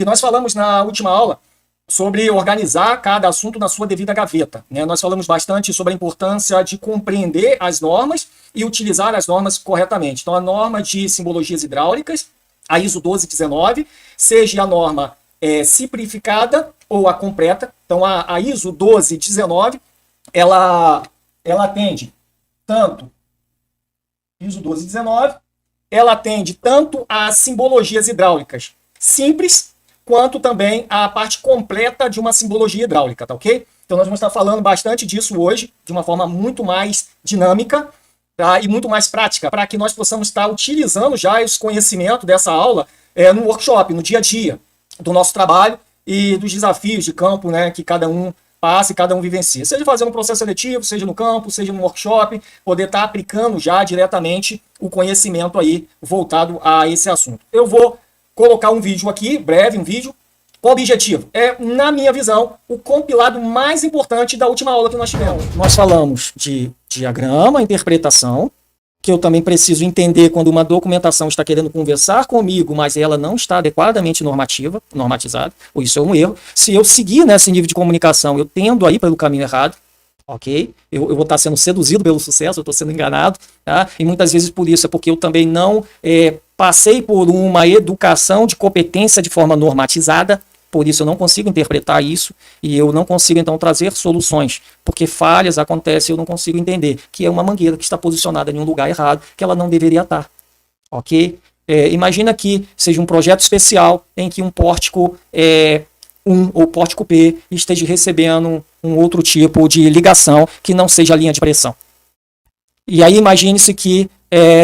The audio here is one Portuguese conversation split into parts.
E nós falamos na última aula sobre organizar cada assunto na sua devida gaveta, né? Nós falamos bastante sobre a importância de compreender as normas e utilizar as normas corretamente. Então, a norma de simbologias hidráulicas, a ISO 1219, seja a norma simplificada ou a completa. Então, a ISO 1219, ela atende tanto, ISO 1219, ela atende tanto a simbologias hidráulicas simples, quanto também a parte completa de uma simbologia hidráulica, tá ok? Então nós vamos estar falando bastante disso hoje, de uma forma muito mais dinâmica, tá? E muito mais prática, para que nós possamos estar utilizando já esse conhecimento dessa aula no workshop, no dia a dia do nosso trabalho e dos desafios de campo, né, que cada um passa e cada um vivencia. Seja fazendo um processo seletivo, seja no campo, seja no workshop, poder estar aplicando já diretamente o conhecimento aí voltado a esse assunto. Eu vou colocar um vídeo aqui, breve, um vídeo. Qual o objetivo? Na minha visão, o compilado mais importante da última aula que nós tivemos. Nós falamos de diagrama, interpretação, que eu também preciso entender quando uma documentação está querendo conversar comigo, mas ela não está adequadamente normatizada, ou isso é um erro. Se eu seguir nesse nível de comunicação, eu tendo a ir pelo caminho errado, ok? Eu vou estar sendo seduzido pelo sucesso, eu estou sendo enganado, tá? E muitas vezes por isso, é porque eu também não passei por uma educação de competência de forma normatizada, por isso eu não consigo interpretar isso e eu não consigo então trazer soluções, porque falhas acontecem e eu não consigo entender que é uma mangueira que está posicionada em um lugar errado, que ela não deveria estar, ok? Imagina que seja um projeto especial em que um pórtico ou pórtico P esteja recebendo um outro tipo de ligação que não seja a linha de pressão. E aí imagine-se que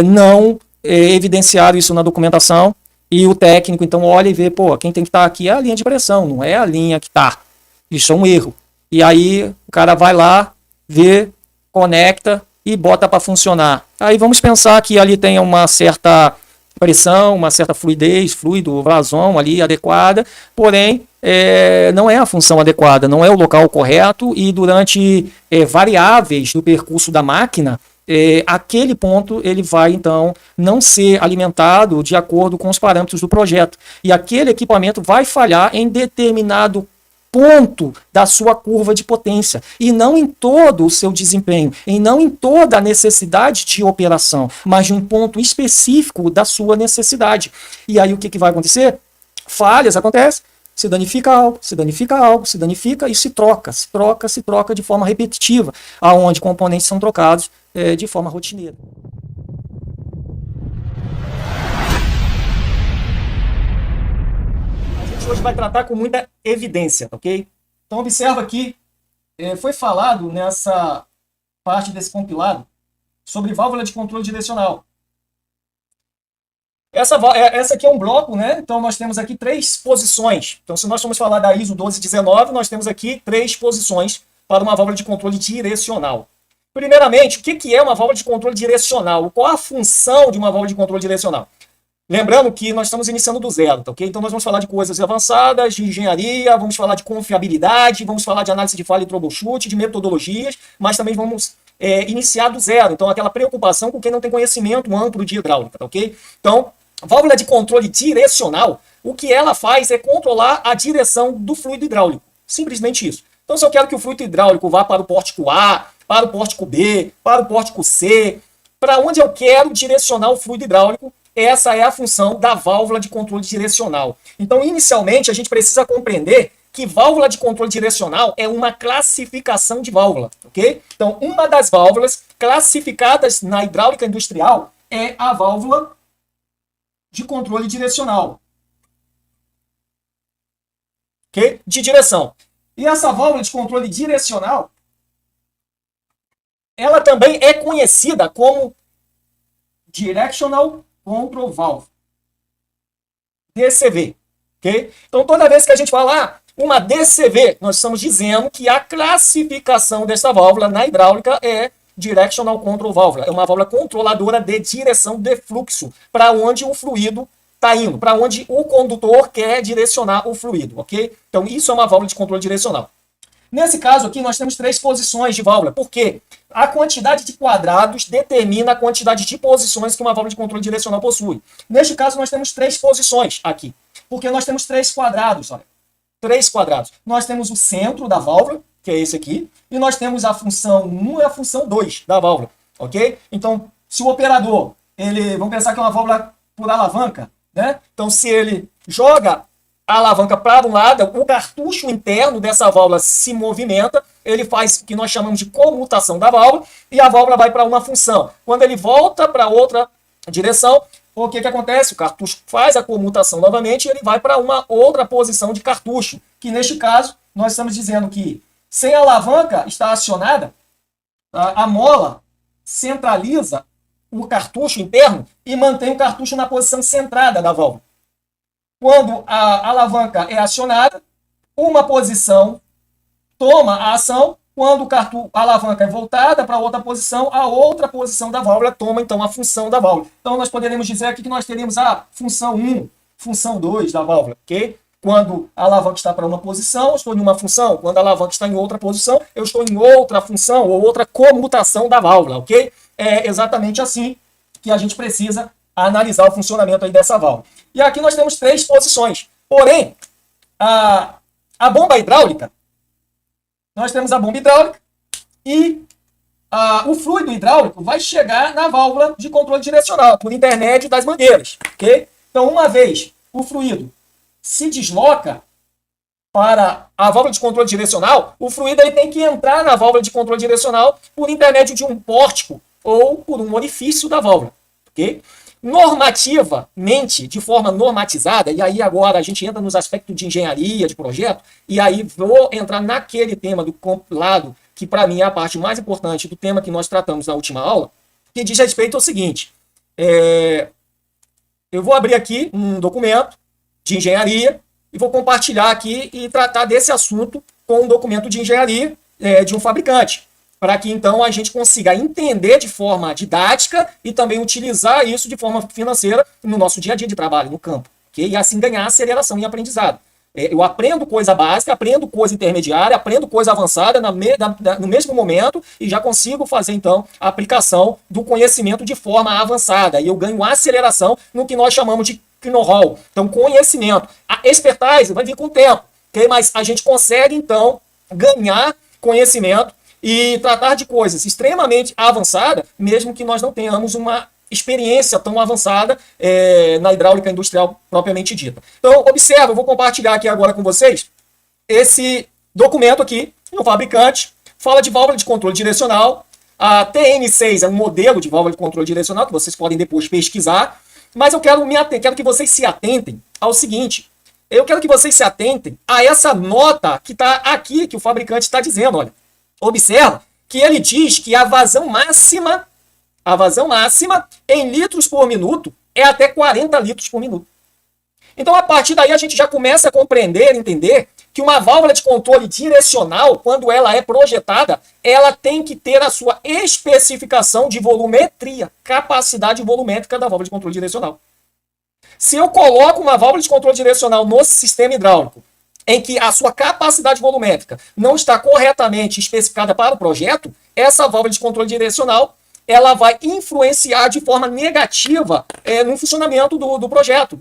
não evidenciaram isso na documentação e o técnico então olha e vê, pô, quem tem que estar aqui é a linha de pressão, não é a linha que está. Isso é um erro. E aí o cara vai lá, vê, conecta e bota para funcionar. Aí vamos pensar que ali tem uma certa pressão, uma certa fluidez, fluido, vazão ali adequada, porém não é a função adequada, não é o local correto e durante variáveis do percurso da máquina, aquele ponto ele vai então não ser alimentado de acordo com os parâmetros do projeto e aquele equipamento vai falhar em determinado ponto da sua curva de potência e não em todo o seu desempenho, e não em toda a necessidade de operação, mas de um ponto específico da sua necessidade. E aí o que vai acontecer? Falhas acontecem, se danifica algo, se danifica algo, se danifica e se troca de forma repetitiva, aonde componentes são trocados de forma rotineira. A gente hoje vai tratar com muita evidência, ok? Então observa aqui, foi falado nessa parte desse compilado sobre válvula de controle direcional. Essa aqui é um bloco, né? Então nós temos aqui 3 posições. Então se nós formos falar da ISO 1219, nós temos aqui 3 posições para uma válvula de controle direcional. Primeiramente, o que é uma válvula de controle direcional? Qual a função de uma válvula de controle direcional? Lembrando que nós estamos iniciando do zero, tá ok? Então nós vamos falar de coisas avançadas, de engenharia, vamos falar de confiabilidade, vamos falar de análise de falha e troubleshoot, de metodologias, mas também vamos iniciar do zero. Então aquela preocupação com quem não tem conhecimento amplo de hidráulica, tá ok? Então, válvula de controle direcional, o que ela faz é controlar a direção do fluido hidráulico. Simplesmente isso. Então, se eu quero que o fluido hidráulico vá para o pórtico A, para o pórtico B, para o pórtico C, para onde eu quero direcionar o fluido hidráulico, essa é a função da válvula de controle direcional. Então, inicialmente, a gente precisa compreender que válvula de controle direcional é uma classificação de válvula, ok? Então, uma das válvulas classificadas na hidráulica industrial é a válvula de controle direcional, ok? De direção. E essa válvula de controle direcional, ela também é conhecida como Directional Control Valve, DCV, ok? Então toda vez que a gente falar uma DCV, nós estamos dizendo que a classificação dessa válvula na hidráulica é Directional Control Valve, é uma válvula controladora de direção de fluxo, para onde o fluido está indo, para onde o condutor quer direcionar o fluido, ok? Então isso é uma válvula de controle direcional. Nesse caso aqui nós temos 3 posições de válvula, porque a quantidade de quadrados determina a quantidade de posições que uma válvula de controle direcional possui. Neste caso nós temos 3 posições aqui. Porque nós temos três quadrados, olha. Três quadrados. Nós temos o centro da válvula, que é esse aqui, e nós temos a função 1 e a função 2 da válvula, ok? Então, se o operador, vamos pensar que é uma válvula por alavanca, né? Então, se ele joga a alavanca para um lado, o cartucho interno dessa válvula se movimenta, ele faz o que nós chamamos de comutação da válvula, e a válvula vai para uma função. Quando ele volta para outra direção, o que acontece? O cartucho faz a comutação novamente e ele vai para uma outra posição de cartucho, que neste caso, nós estamos dizendo que sem a alavanca estar acionada, a mola centraliza o cartucho interno e mantém o cartucho na posição centrada da válvula. Quando a alavanca é acionada, uma posição toma a ação. Quando a alavanca é voltada para outra posição, a outra posição da válvula toma, então, a função da válvula. Então, nós poderíamos dizer aqui que nós teríamos a função 1, função 2 da válvula, ok? Quando a alavanca está para uma posição, eu estou em uma função. Quando a alavanca está em outra posição, eu estou em outra função ou outra comutação da válvula, ok? É exatamente assim que a gente precisa analisar o funcionamento aí dessa válvula. E aqui nós temos três posições. Porém, a bomba hidráulica, nós temos a bomba hidráulica e o fluido hidráulico vai chegar na válvula de controle direcional, por intermédio das mangueiras, ok? Então, uma vez o fluido se desloca para a válvula de controle direcional, o fluido ele tem que entrar na válvula de controle direcional por intermédio de um pórtico ou por um orifício da válvula, ok? Normativamente, de forma normatizada, e aí agora a gente entra nos aspectos de engenharia, de projeto, e aí vou entrar naquele tema do compilado, que para mim é a parte mais importante do tema que nós tratamos na última aula, que diz respeito ao seguinte, eu vou abrir aqui um documento de engenharia e vou compartilhar aqui e tratar desse assunto com um documento de engenharia de um fabricante, para que então a gente consiga entender de forma didática e também utilizar isso de forma financeira no nosso dia a dia de trabalho, no campo, okay? E assim ganhar aceleração em aprendizado. Eu aprendo coisa básica, aprendo coisa intermediária, aprendo coisa avançada no mesmo momento e já consigo fazer então a aplicação do conhecimento de forma avançada. E eu ganho aceleração no que nós chamamos de know-how. Então, conhecimento. A expertise vai vir com o tempo, okay? Mas a gente consegue então ganhar conhecimento e tratar de coisas extremamente avançadas, mesmo que nós não tenhamos uma experiência tão avançada na hidráulica industrial propriamente dita. Então, observa, eu vou compartilhar aqui agora com vocês esse documento aqui, um fabricante, fala de válvula de controle direcional. A TN6 é um modelo de válvula de controle direcional que vocês podem depois pesquisar, mas eu quero que vocês se atentem ao seguinte, eu quero que vocês se atentem a essa nota que está aqui, que o fabricante está dizendo, olha. Observa que ele diz que a vazão máxima em litros por minuto é até 40 litros por minuto. Então, a partir daí, a gente já começa a compreender, entender que uma válvula de controle direcional, quando ela é projetada, ela tem que ter a sua especificação de volumetria, capacidade volumétrica da válvula de controle direcional. Se eu coloco uma válvula de controle direcional no sistema hidráulico, em que a sua capacidade volumétrica não está corretamente especificada para o projeto, essa válvula de controle direcional ela vai influenciar de forma negativa no funcionamento do projeto,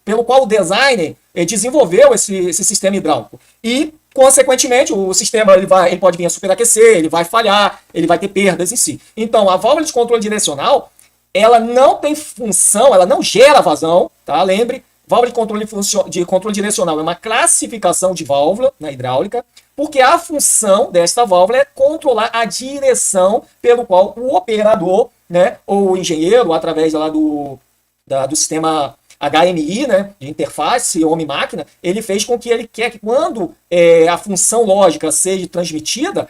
pelo qual o designer desenvolveu esse sistema hidráulico. E, consequentemente, o sistema ele pode vir a superaquecer, ele vai falhar, ele vai ter perdas em si. Então, a válvula de controle direcional, ela não tem função, ela não gera vazão, tá? Lembre, válvula de controle direcional é uma classificação de válvula na hidráulica, porque a função desta válvula é controlar a direção pelo qual o operador, né, ou o engenheiro, através lá do sistema HMI, né, de interface homem-máquina, ele fez com que ele quer que quando a função lógica seja transmitida,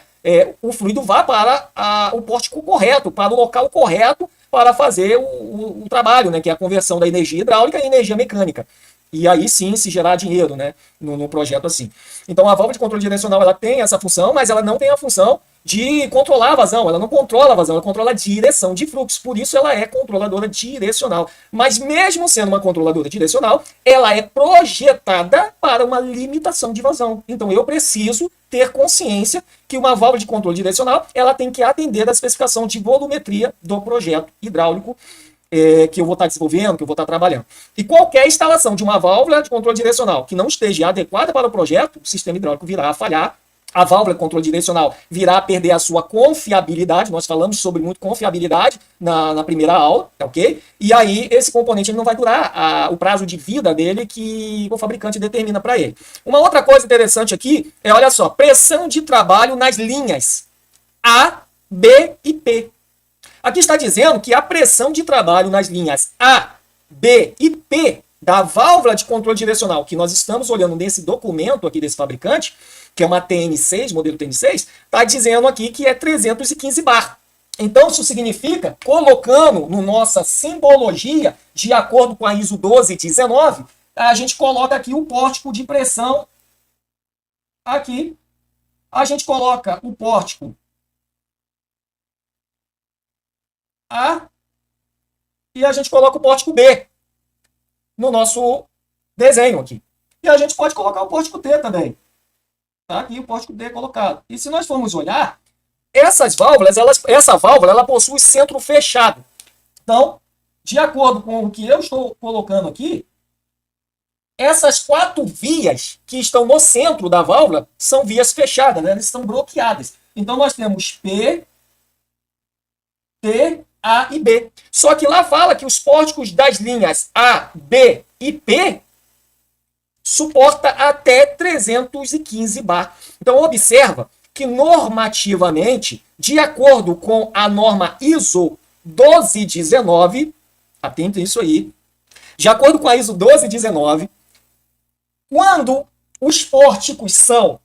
o fluido vá para o pórtico correto, para o local correto, para fazer o trabalho, né, que é a conversão da energia hidráulica em energia mecânica. E aí sim se gerar dinheiro, né, no projeto assim. Então a válvula de controle direcional ela tem essa função, mas ela não tem a função de controlar a vazão. Ela não controla a vazão, ela controla a direção de fluxo. Por isso ela é controladora direcional. Mas mesmo sendo uma controladora direcional, ela é projetada para uma limitação de vazão. Então eu preciso ter consciência que uma válvula de controle direcional ela tem que atender à especificação de volumetria do projeto hidráulico que eu vou estar desenvolvendo, que eu vou estar trabalhando. E qualquer instalação de uma válvula de controle direcional que não esteja adequada para o projeto, o sistema hidráulico virá a falhar, a válvula de controle direcional virá a perder a sua confiabilidade. Nós falamos sobre muito confiabilidade na primeira aula, ok? E aí esse componente ele não vai durar o prazo de vida dele que o fabricante determina para ele. Uma outra coisa interessante aqui é, olha só, pressão de trabalho nas linhas A, B e P. Aqui está dizendo que a pressão de trabalho nas linhas A, B e P da válvula de controle direcional que nós estamos olhando nesse documento aqui desse fabricante, que é uma TN6, modelo TN6, está dizendo aqui que é 315 bar. Então, isso significa, colocando na nossa simbologia, de acordo com a ISO 1219, a gente coloca aqui o pórtico de pressão. Aqui, a gente coloca o pórtico A e a gente coloca o pórtico B no nosso desenho aqui. E a gente pode colocar o pórtico T também. Tá aqui o pórtico D colocado. E se nós formos olhar, essa válvula ela possui centro fechado. Então, de acordo com o que eu estou colocando aqui, essas 4 vias que estão no centro da válvula são vias fechadas, né? Elas estão bloqueadas. Então, nós temos P, T, A e B. Só que lá fala que os pórticos das linhas A, B e P suporta até 315 bar. Então, observa que normativamente, de acordo com a norma ISO 1219, atento isso aí, de acordo com a ISO 1219, quando os pórticos são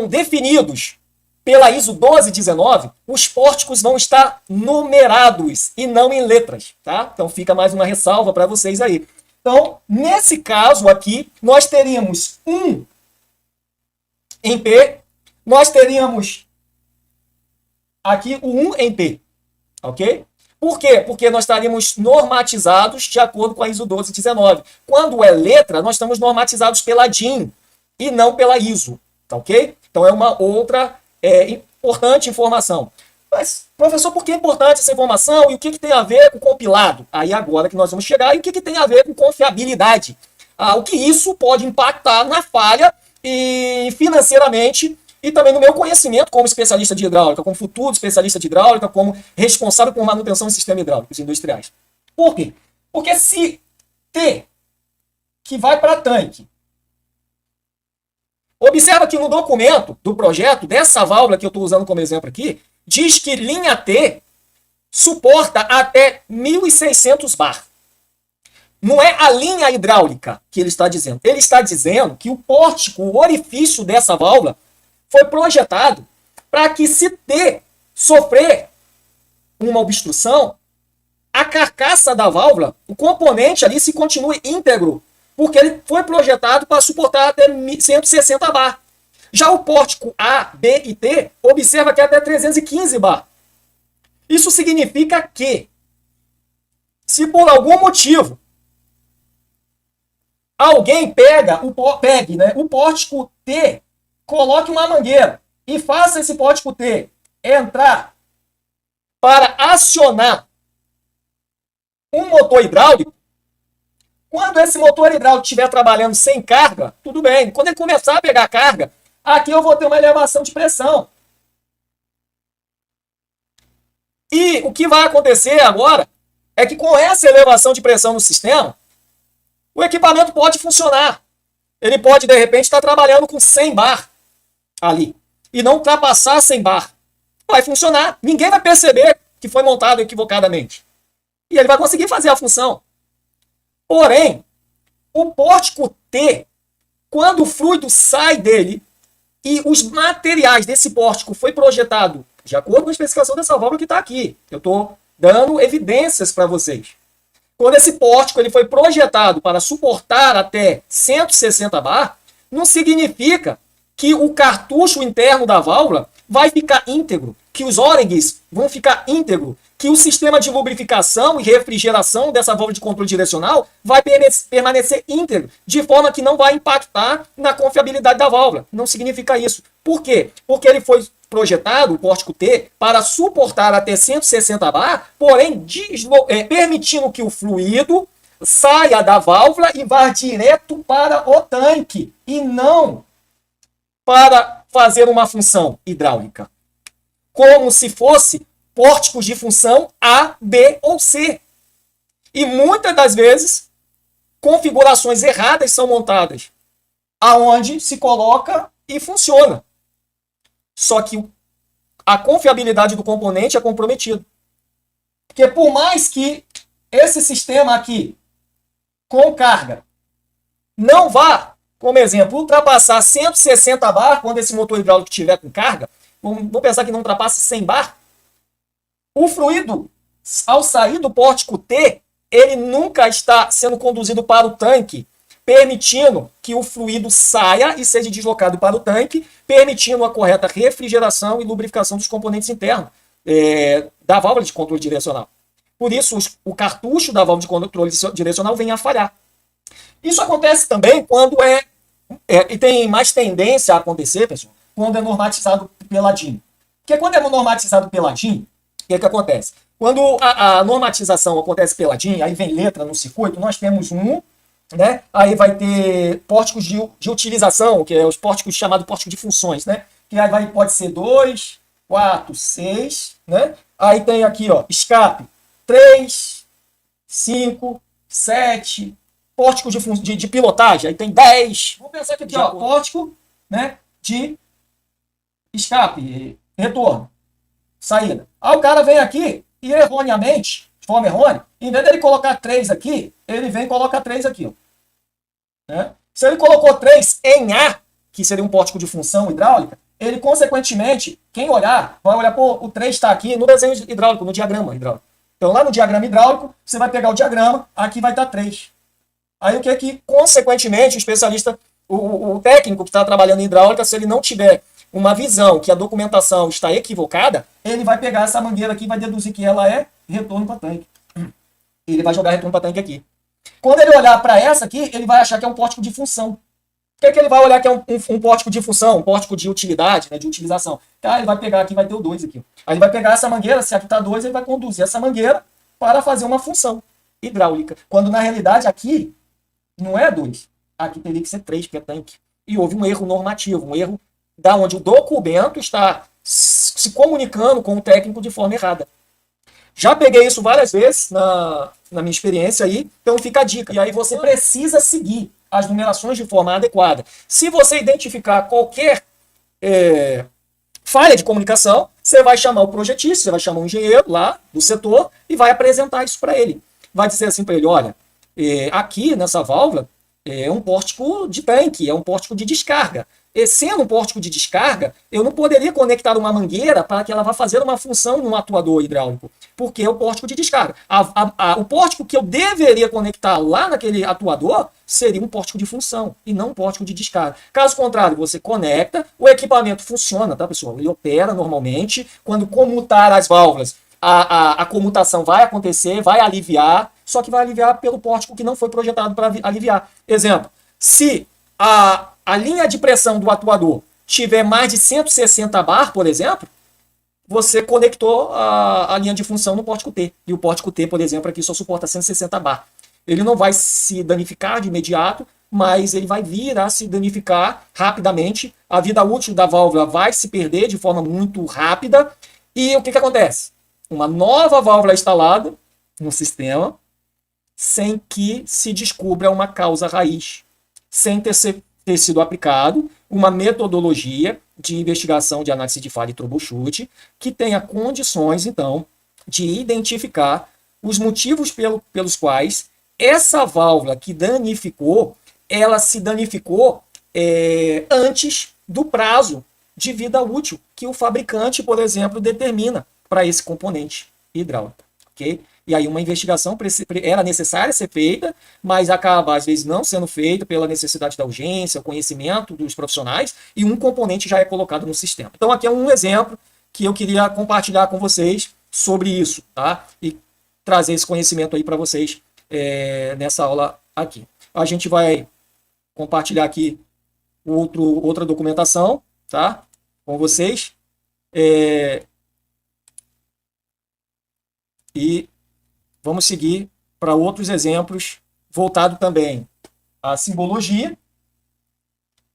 definidos pela ISO 1219, os pórticos vão estar numerados e não em letras, tá? Então fica mais uma ressalva para vocês aí. Então, nesse caso aqui, nós teríamos um em P, nós teríamos aqui o 1 em P, ok? Por quê? Porque nós estaríamos normatizados de acordo com a ISO 1219. Quando é letra, nós estamos normatizados pela DIN e não pela ISO, tá ok? Então é uma outra importante informação. Mas, professor, por que é importante essa informação e o que tem a ver com compilado? Aí agora que nós vamos chegar, e o que tem a ver com confiabilidade? O que isso pode impactar na falha e financeiramente e também no meu conhecimento como especialista de hidráulica, como futuro especialista de hidráulica, como responsável por manutenção de sistemas hidráulicos industriais. Por quê? Porque se T, que vai para tanque, observa que no documento do projeto, dessa válvula que eu estou usando como exemplo aqui, diz que linha T suporta até 1.600 bar. Não é a linha hidráulica que ele está dizendo. Ele está dizendo que o pórtico, o orifício dessa válvula, foi projetado para que, se T sofrer uma obstrução, a carcaça da válvula, o componente ali, se continue íntegro, porque ele foi projetado para suportar até 160 bar. Já o pórtico A, B e T, observa que é até 315 bar. Isso significa que, se por algum motivo alguém pegue o pórtico T, coloque uma mangueira e faça esse pórtico T entrar para acionar um motor hidráulico, quando esse motor hidráulico estiver trabalhando sem carga, tudo bem. Quando ele começar a pegar carga, aqui eu vou ter uma elevação de pressão. E o que vai acontecer agora é que, com essa elevação de pressão no sistema, o equipamento pode funcionar. Ele pode, de repente, estar trabalhando com 100 bar ali e não ultrapassar 100 bar. Vai funcionar. Ninguém vai perceber que foi montado equivocadamente. E ele vai conseguir fazer a função. Porém, o pórtico T, quando o fluido sai dele e os materiais desse pórtico foi projetado de acordo com a especificação dessa válvula que está aqui, eu estou dando evidências para vocês. Quando esse pórtico ele foi projetado para suportar até 160 bar, não significa que o cartucho interno da válvula vai ficar íntegro, que os O-rings vão ficar íntegro, que o sistema de lubrificação e refrigeração dessa válvula de controle direcional vai permanecer íntegro, de forma que não vai impactar na confiabilidade da válvula. Não significa isso. Por quê? Porque ele foi projetado, o pórtico T, para suportar até 160 bar, porém permitindo que o fluido saia da válvula e vá direto para o tanque, e não para fazer uma função hidráulica, como se fosse pórticos de função A, B ou C. E muitas das vezes, configurações erradas são montadas, aonde se coloca e funciona. Só que a confiabilidade do componente é comprometida. Porque por mais que esse sistema aqui, com carga, não vá, como exemplo, ultrapassar 160 bar, quando esse motor hidráulico estiver com carga, vamos pensar que não ultrapasse 100 bar, o fluido, ao sair do pórtico T, ele nunca está sendo conduzido para o tanque, permitindo que o fluido saia e seja deslocado para o tanque, permitindo a correta refrigeração e lubrificação dos componentes internos da válvula de controle direcional. Por isso, o cartucho da válvula de controle direcional vem a falhar. Isso acontece também quando e tem mais tendência a acontecer, pessoal, quando é normatizado pela DIN. Porque quando é normatizado pela DIN, o que acontece? Quando a normatização acontece pela DIN, aí vem letra no circuito, nós temos né? Aí vai ter pórticos de utilização, que é os pórticos chamados pórtico de funções, né? Que aí pode ser 2, 4, 6, né? Aí tem aqui, ó, escape 3, 5, 7, pórtico de pilotagem, aí tem 10. Vamos pensar aqui, ó, pórtico, né, de escape, retorno, saída. Aí o cara vem aqui e erroneamente, de forma errônea, em vez dele colocar 3 aqui, ele vem e coloca 3 aqui, ó. Né? Se ele colocou 3 em A, que seria um pórtico de função hidráulica, ele, consequentemente, quem olhar, vai olhar, pô, o 3 está aqui no desenho hidráulico, no diagrama hidráulico. Então, lá no diagrama hidráulico, você vai pegar o diagrama, aqui vai estar 3. Aí, o que é que, consequentemente, o especialista, o técnico que está trabalhando em hidráulica, se ele não tiver uma visão que a documentação está equivocada, ele vai pegar essa mangueira aqui e vai deduzir que ela é retorno para tanque. Ele vai jogar retorno para tanque aqui. Quando ele olhar para essa aqui, ele vai achar que é um pórtico de função. O que é que ele vai olhar que é um pórtico de função, um pórtico de utilidade, né, de utilização? Tá, ele vai pegar aqui, vai ter o 2 aqui. Aí ele vai pegar essa mangueira, se aqui está 2, ele vai conduzir essa mangueira para fazer uma função hidráulica. Quando, na realidade, aqui não é 2. Aqui teria que ser 3, porque é tanque. E houve um erro normativo, um erro da onde o documento está se comunicando com o técnico de forma errada. Já peguei isso várias vezes na minha experiência aí, então fica a dica. E aí você precisa seguir as numerações de forma adequada. Se você identificar qualquer falha de comunicação, você vai chamar o projetista, você vai chamar um engenheiro lá do setor e vai apresentar isso para ele. Vai dizer assim para ele, olha, aqui nessa válvula é um pórtico de tanque, é um pórtico de descarga. E sendo um pórtico de descarga, eu não poderia conectar uma mangueira para que ela vá fazer uma função no atuador hidráulico, porque é o pórtico de descarga. O pórtico que eu deveria conectar lá naquele atuador seria um pórtico de função e não um pórtico de descarga. Caso contrário, você conecta, o equipamento funciona, tá, pessoal? Ele opera normalmente. Quando comutar as válvulas, a comutação vai acontecer, vai aliviar, só que vai aliviar pelo pórtico que não foi projetado para aliviar. Exemplo, se a linha de pressão do atuador tiver mais de 160 bar, por exemplo, você conectou a linha de função no pórtico T. E o pórtico T, por exemplo, aqui só suporta 160 bar. Ele não vai se danificar de imediato, mas ele vai vir a se danificar rapidamente. A vida útil da válvula vai se perder de forma muito rápida. E o que acontece? Uma nova válvula instalada no sistema, sem que se descubra uma causa raiz, sem ter sido aplicado uma metodologia de investigação de análise de falha e troubleshoot que tenha condições, então, de identificar os motivos pelos quais essa válvula que danificou, ela se danificou antes do prazo de vida útil que o fabricante, por exemplo, determina para esse componente hidráulico. Okay? E aí uma investigação era necessária ser feita, mas acaba, às vezes, não sendo feita pela necessidade da urgência, o conhecimento dos profissionais, e um componente já é colocado no sistema. Então, aqui é um exemplo que eu queria compartilhar com vocês sobre isso, tá? E trazer esse conhecimento aí para vocês nessa aula aqui. A gente vai compartilhar aqui outra documentação, tá? Com vocês. É, e vamos seguir para outros exemplos, voltado também à simbologia,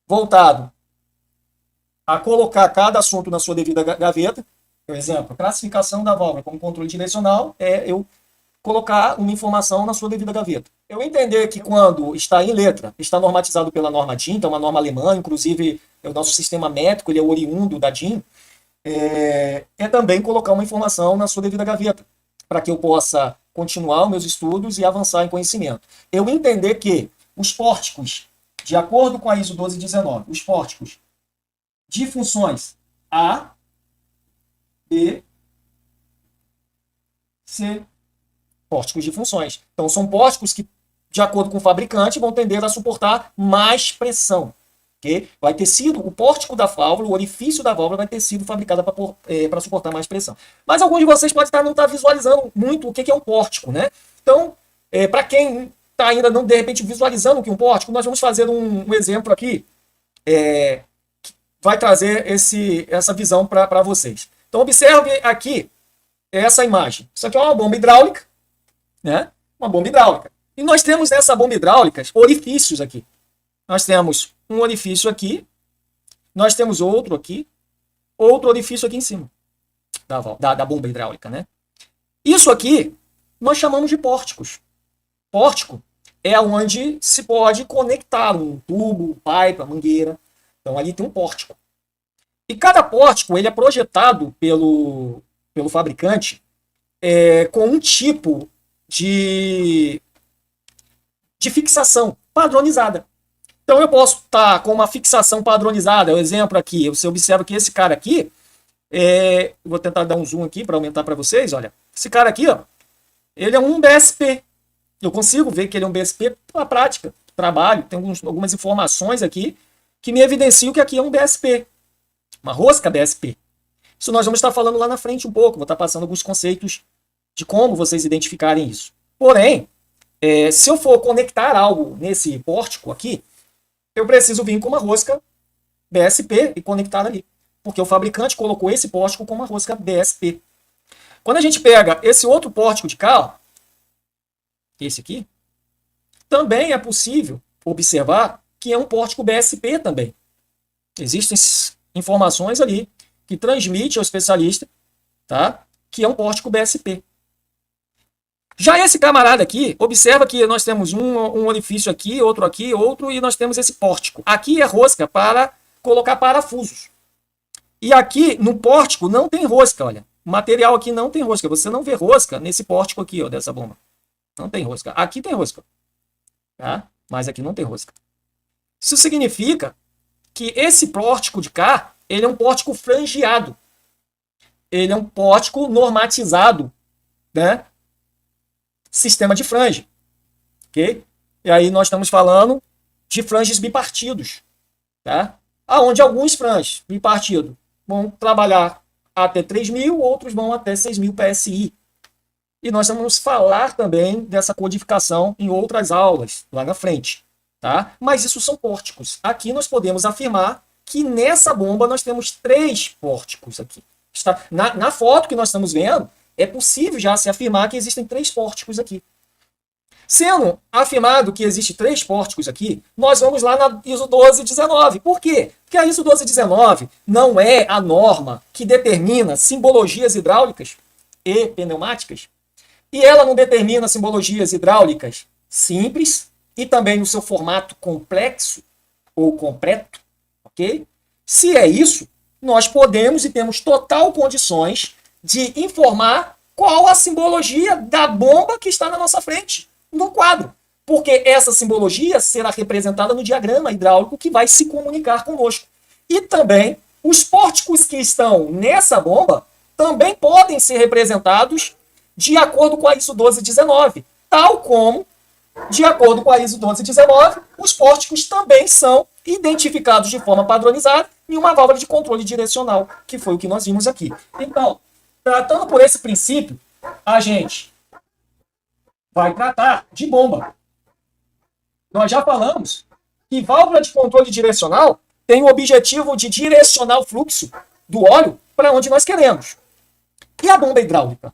voltado a colocar cada assunto na sua devida gaveta. Por exemplo, classificação da válvula como controle direcional é eu colocar uma informação na sua devida gaveta. Eu entender que quando está em letra, está normatizado pela norma DIN, então uma norma alemã, inclusive o nosso sistema métrico ele é oriundo da DIN, é também colocar uma informação na sua devida gaveta, para que eu possa continuar os meus estudos e avançar em conhecimento. Eu entender que os pórticos, de acordo com a ISO 1219, os pórticos de funções A, B, C, pórticos de funções. Então, são pórticos que, de acordo com o fabricante, vão tender a suportar mais pressão. Okay? Vai ter sido o pórtico da válvula, o orifício da válvula vai ter sido fabricado para suportar mais pressão. Mas alguns de vocês podem não estar visualizando muito o que é um pórtico, né? Então, para quem está ainda não, de repente, visualizando o que é um pórtico, nós vamos fazer um exemplo aqui que vai trazer essa visão para vocês. Então, observe aqui essa imagem. Isso aqui é uma bomba hidráulica, né? Uma bomba hidráulica. E nós temos nessa bomba hidráulica orifícios aqui. Nós temos um orifício aqui, nós temos outro aqui, outro orifício aqui em cima da bomba hidráulica, né? Isso aqui nós chamamos de pórticos. Pórtico é onde se pode conectar um tubo, um pipe, uma mangueira. Então ali tem um pórtico. E cada pórtico ele é projetado pelo fabricante com um tipo de fixação padronizada. Então eu posso estar com uma fixação padronizada. O exemplo aqui, você observa que esse cara aqui, vou tentar dar um zoom aqui para aumentar para vocês. Olha, esse cara aqui, ó, ele é um BSP. Eu consigo ver que ele é um BSP na prática, trabalho. Tem algumas informações aqui que me evidenciam que aqui é um BSP, uma rosca BSP. Isso nós vamos estar falando lá na frente um pouco. Vou estar passando alguns conceitos de como vocês identificarem isso. Porém, se eu for conectar algo nesse pórtico aqui, eu preciso vir com uma rosca BSP e conectar ali. Porque o fabricante colocou esse pórtico com uma rosca BSP. Quando a gente pega esse outro pórtico de cá, ó, esse aqui, também é possível observar que é um pórtico BSP também. Existem informações ali que transmite ao especialista, tá, que é um pórtico BSP. Já esse camarada aqui, observa que nós temos um orifício aqui, outro, e nós temos esse pórtico. Aqui é rosca para colocar parafusos. E aqui no pórtico não tem rosca, olha. O material aqui não tem rosca. Você não vê rosca nesse pórtico aqui, ó, dessa bomba. Não tem rosca. Aqui tem rosca, tá? Mas aqui não tem rosca. Isso significa que esse pórtico de cá, ele é um pórtico frangeado. Ele é um pórtico normatizado, né? Sistema de frange, ok? E aí nós estamos falando de franges bipartidos, tá? Aonde alguns franges bipartidos vão trabalhar até 3.000, outros vão até 6.000 PSI. E nós vamos falar também dessa codificação em outras aulas lá na frente, tá? Mas isso são pórticos. Aqui nós podemos afirmar que nessa bomba nós temos 3 pórticos aqui. Na foto que nós estamos vendo, é possível já se afirmar que existem 3 pórticos aqui. Sendo afirmado que existem 3 pórticos aqui, nós vamos lá na ISO 1219. Por quê? Porque a ISO 1219 não é a norma que determina simbologias hidráulicas e pneumáticas. E ela não determina simbologias hidráulicas simples e também no seu formato complexo ou completo, ok? Se é isso, nós podemos e temos total condições de informar qual a simbologia da bomba que está na nossa frente, no quadro. Porque essa simbologia será representada no diagrama hidráulico que vai se comunicar conosco. E também, os pórticos que estão nessa bomba também podem ser representados de acordo com a ISO 1219. Tal como, de acordo com a ISO 1219, os pórticos também são identificados de forma padronizada em uma válvula de controle direcional, que foi o que nós vimos aqui. Então, tratando por esse princípio, a gente vai tratar de bomba. Nós já falamos que válvula de controle direcional tem o objetivo de direcionar o fluxo do óleo para onde nós queremos. E a bomba hidráulica?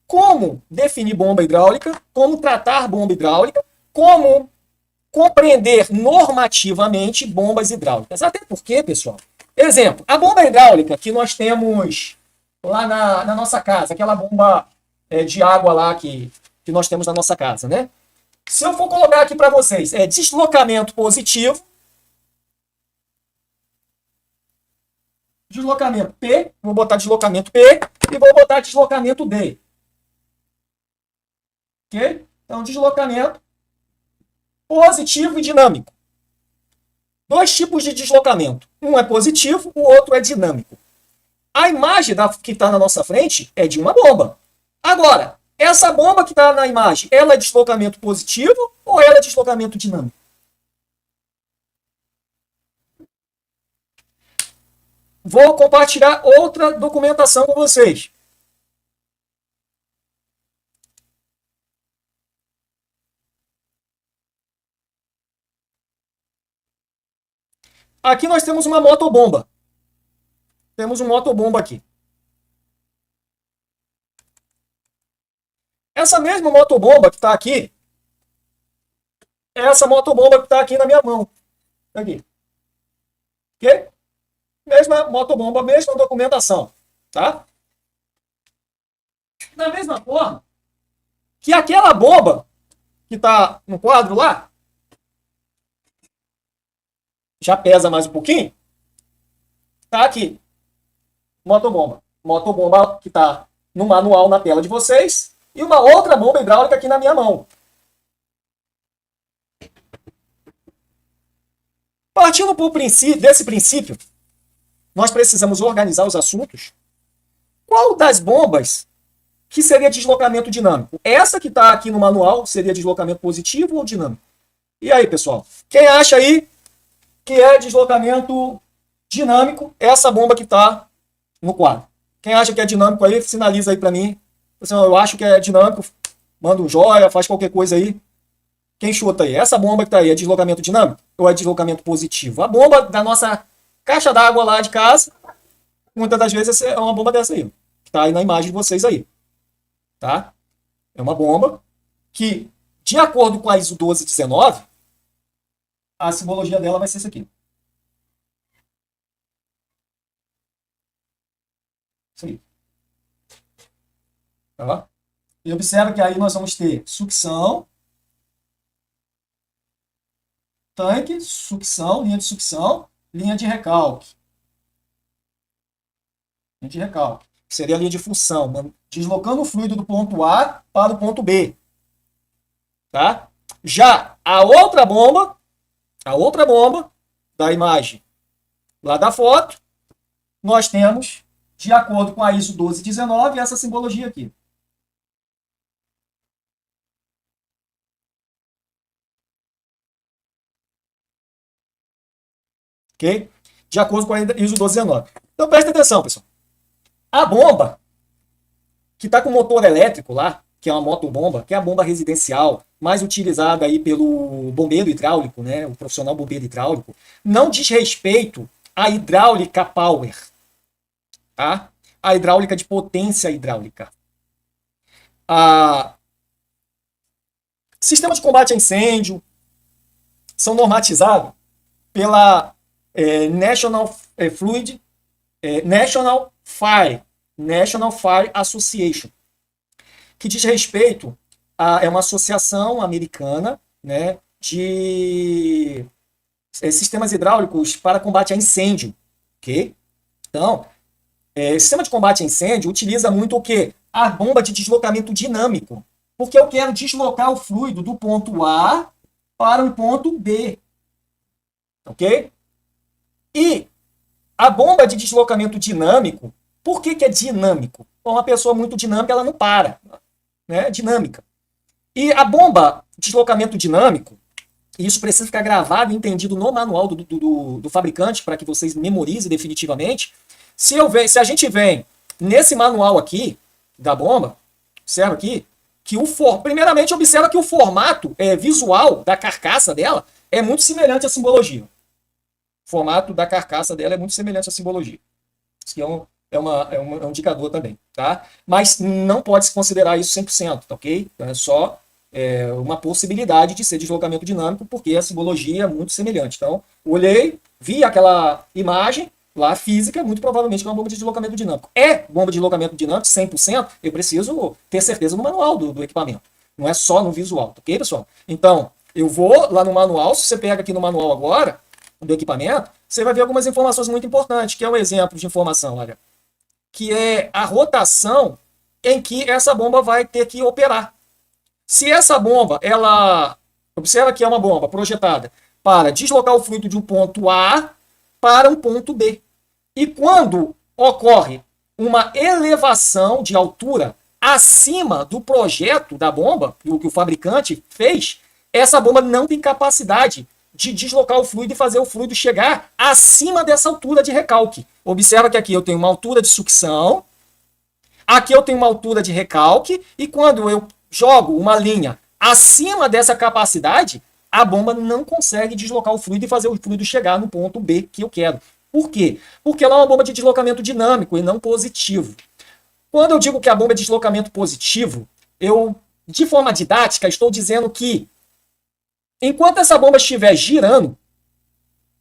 Como definir bomba hidráulica? Como tratar bomba hidráulica? Como compreender normativamente bombas hidráulicas? Até porque, pessoal, exemplo, a bomba hidráulica que nós temos lá na nossa casa, aquela bomba de água lá que nós temos na nossa casa, né? Se eu for colocar aqui para vocês, deslocamento positivo, deslocamento P, vou botar deslocamento P e vou botar deslocamento D. Ok? Então, deslocamento positivo e dinâmico. Dois tipos de deslocamento. Um é positivo, o outro é dinâmico. A imagem que está na nossa frente é de uma bomba. Agora, essa bomba que está na imagem, ela é deslocamento positivo ou ela é deslocamento dinâmico? Vou compartilhar outra documentação com vocês. Aqui nós temos uma motobomba. Temos um motobomba aqui. Essa mesma motobomba que está aqui, é essa motobomba que está aqui na minha mão. Aqui. Ok? Mesma motobomba, mesma documentação. Tá? Da mesma forma que aquela bomba que está no quadro lá, já pesa mais um pouquinho, tá aqui. Motobomba. Motobomba que está no manual na tela de vocês e uma outra bomba hidráulica aqui na minha mão. Partindo desse princípio, nós precisamos organizar os assuntos. Qual das bombas que seria deslocamento dinâmico? Essa que está aqui no manual seria deslocamento positivo ou dinâmico? E aí, pessoal? Quem acha aí que é deslocamento dinâmico, essa bomba que está no quadro? Quem acha que é dinâmico aí, sinaliza aí para mim. Eu acho que é dinâmico, manda um joia, faz qualquer coisa aí. Quem chuta aí? Essa bomba que está aí é deslocamento dinâmico ou é deslocamento positivo? A bomba da nossa caixa d'água lá de casa, muitas das vezes é uma bomba dessa aí, que está aí na imagem de vocês aí. Tá? É uma bomba que, de acordo com a ISO 1219, a simbologia dela vai ser essa aqui. Isso aí. Tá? E observa que aí nós vamos ter sucção, tanque, sucção, linha de recalque. Linha de recalque. Seria a linha de função, deslocando o fluido do ponto A para o ponto B. Tá? Já a outra bomba da imagem lá da foto, nós temos, de acordo com a ISO 1219, essa simbologia aqui. Ok? De acordo com a ISO 1219. Então presta atenção, pessoal. A bomba que está com motor elétrico lá, que é uma motobomba, que é a bomba residencial, mais utilizada aí pelo bombeiro hidráulico, né, o profissional bombeiro hidráulico, não diz respeito à hidráulica power, tá? A hidráulica de potência hidráulica. Sistemas de combate a incêndio são normatizados pela National Fire Association, que diz respeito é uma associação americana, né, de sistemas hidráulicos para combate a incêndio. Okay? Então, sistema de combate a incêndio utiliza muito o quê? A bomba de deslocamento dinâmico, porque eu quero deslocar o fluido do ponto A para o ponto B. Ok? E a bomba de deslocamento dinâmico, por que é dinâmico? Uma pessoa muito dinâmica, ela não para. Né? Dinâmica. E a bomba de deslocamento dinâmico, isso precisa ficar gravado e entendido no manual do fabricante, para que vocês memorizem definitivamente. Se a gente vem nesse manual aqui, da bomba, observa aqui, que primeiramente observa que o formato visual da carcaça dela é muito semelhante à simbologia. O formato da carcaça dela é muito semelhante à simbologia. Isso aqui é um indicador também, tá? Mas não pode se considerar isso 100%, tá ok? Então é só uma possibilidade de ser deslocamento dinâmico, porque a simbologia é muito semelhante. Então, olhei, vi aquela imagem lá física, muito provavelmente é uma bomba de deslocamento dinâmico. É bomba de deslocamento dinâmico 100%, eu preciso ter certeza no manual do equipamento. Não é só no visual, tá ok, pessoal? Então, eu vou lá no manual, se você pega aqui no manual agora, do equipamento, você vai ver algumas informações muito importantes, que é um exemplo de informação, olha, que é a rotação em que essa bomba vai ter que operar. Se essa bomba, observa que é uma bomba projetada para deslocar o fluido de um ponto A para um ponto B. E quando ocorre uma elevação de altura acima do projeto da bomba, do que o fabricante fez, essa bomba não tem capacidade de deslocar o fluido e fazer o fluido chegar acima dessa altura de recalque. Observa que aqui eu tenho uma altura de sucção, aqui eu tenho uma altura de recalque, e quando eu jogo uma linha acima dessa capacidade, a bomba não consegue deslocar o fluido e fazer o fluido chegar no ponto B que eu quero. Por quê? Porque ela é uma bomba de deslocamento dinâmico e não positivo. Quando eu digo que a bomba é deslocamento positivo, eu, de forma didática, estou dizendo que enquanto essa bomba estiver girando,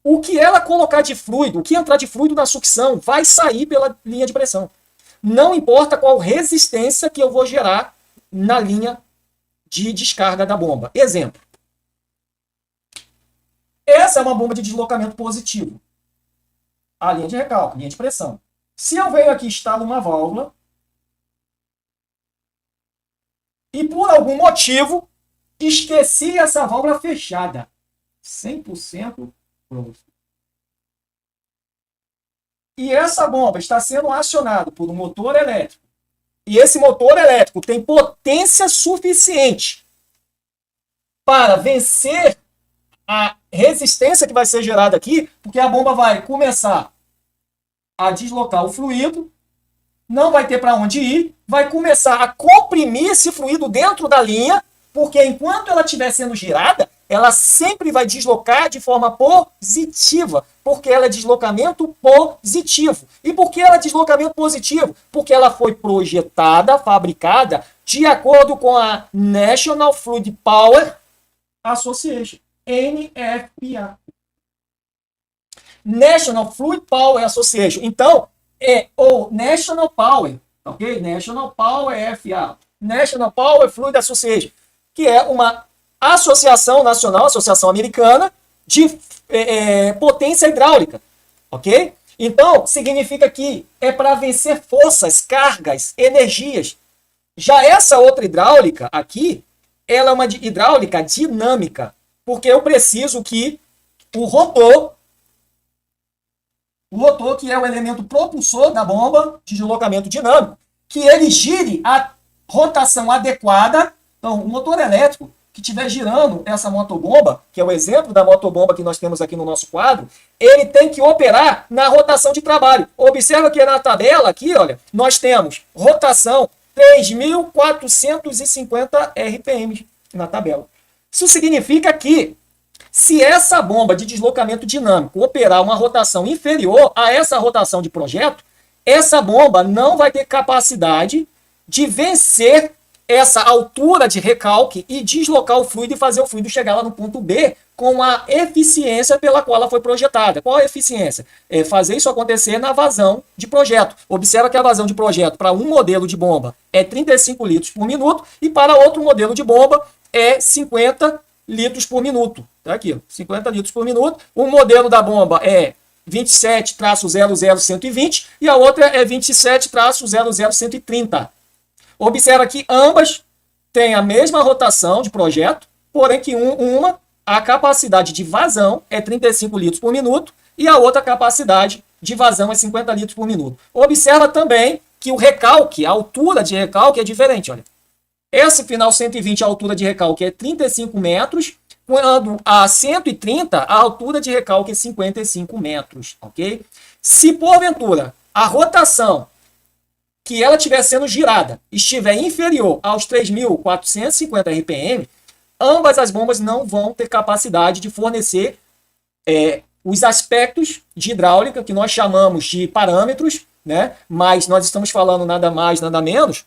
o que ela colocar de fluido, o que entrar de fluido na sucção, vai sair pela linha de pressão. Não importa qual resistência que eu vou gerar na linha de descarga da bomba. Exemplo. Essa é uma bomba de deslocamento positivo. A linha de recalque, linha de pressão. Se eu venho aqui e instalo uma válvula, e por algum motivo esqueci essa válvula fechada, 100% close. E essa bomba está sendo acionada por um motor elétrico. E esse motor elétrico tem potência suficiente para vencer a resistência que vai ser gerada aqui, porque a bomba vai começar a deslocar o fluido, não vai ter para onde ir, vai começar a comprimir esse fluido dentro da linha, porque enquanto ela estiver sendo girada, ela sempre vai deslocar de forma positiva, porque ela é deslocamento positivo. E por que ela é deslocamento positivo? Porque ela foi projetada, fabricada, de acordo com a National Fluid Power Association, NFPA. National Fluid Power Association. Então, é o National Power, ok? National Power FA, National Power Fluid Association, que é uma associação nacional, associação americana de potência hidráulica, ok? Então, significa que é para vencer forças, cargas, energias. Já essa outra hidráulica aqui, ela é uma hidráulica dinâmica, porque eu preciso que o rotor, que é o elemento propulsor da bomba de deslocamento dinâmico, que ele gire a rotação adequada. Então, o motor elétrico que estiver girando essa motobomba, que é o exemplo da motobomba que nós temos aqui no nosso quadro, ele tem que operar na rotação de trabalho. Observa que na tabela aqui, olha, nós temos rotação 3.450 RPM na tabela. Isso significa que se essa bomba de deslocamento dinâmico operar uma rotação inferior a essa rotação de projeto, essa bomba não vai ter capacidade de vencer essa altura de recalque e deslocar o fluido e fazer o fluido chegar lá no ponto B com a eficiência pela qual ela foi projetada. Qual a eficiência? É fazer isso acontecer na vazão de projeto. Observa que a vazão de projeto para um modelo de bomba é 35 litros por minuto e para outro modelo de bomba é 50 litros por minuto. Tá aqui, 50 litros por minuto. O modelo da bomba é 27-00120 e a outra é 27-00130. Observa que ambas têm a mesma rotação de projeto, porém que a capacidade de vazão é 35 litros por minuto e a outra capacidade de vazão é 50 litros por minuto. Observa também que o recalque, a altura de recalque é diferente. Olha. Esse final 120, a altura de recalque é 35 metros, quando a 130, a altura de recalque é 55 metros. Ok? Se porventura a rotação que ela estiver sendo girada estiver inferior aos 3.450 RPM, ambas as bombas não vão ter capacidade de fornecer os aspectos de hidráulica, que nós chamamos de parâmetros, né? Mas nós estamos falando nada mais, nada menos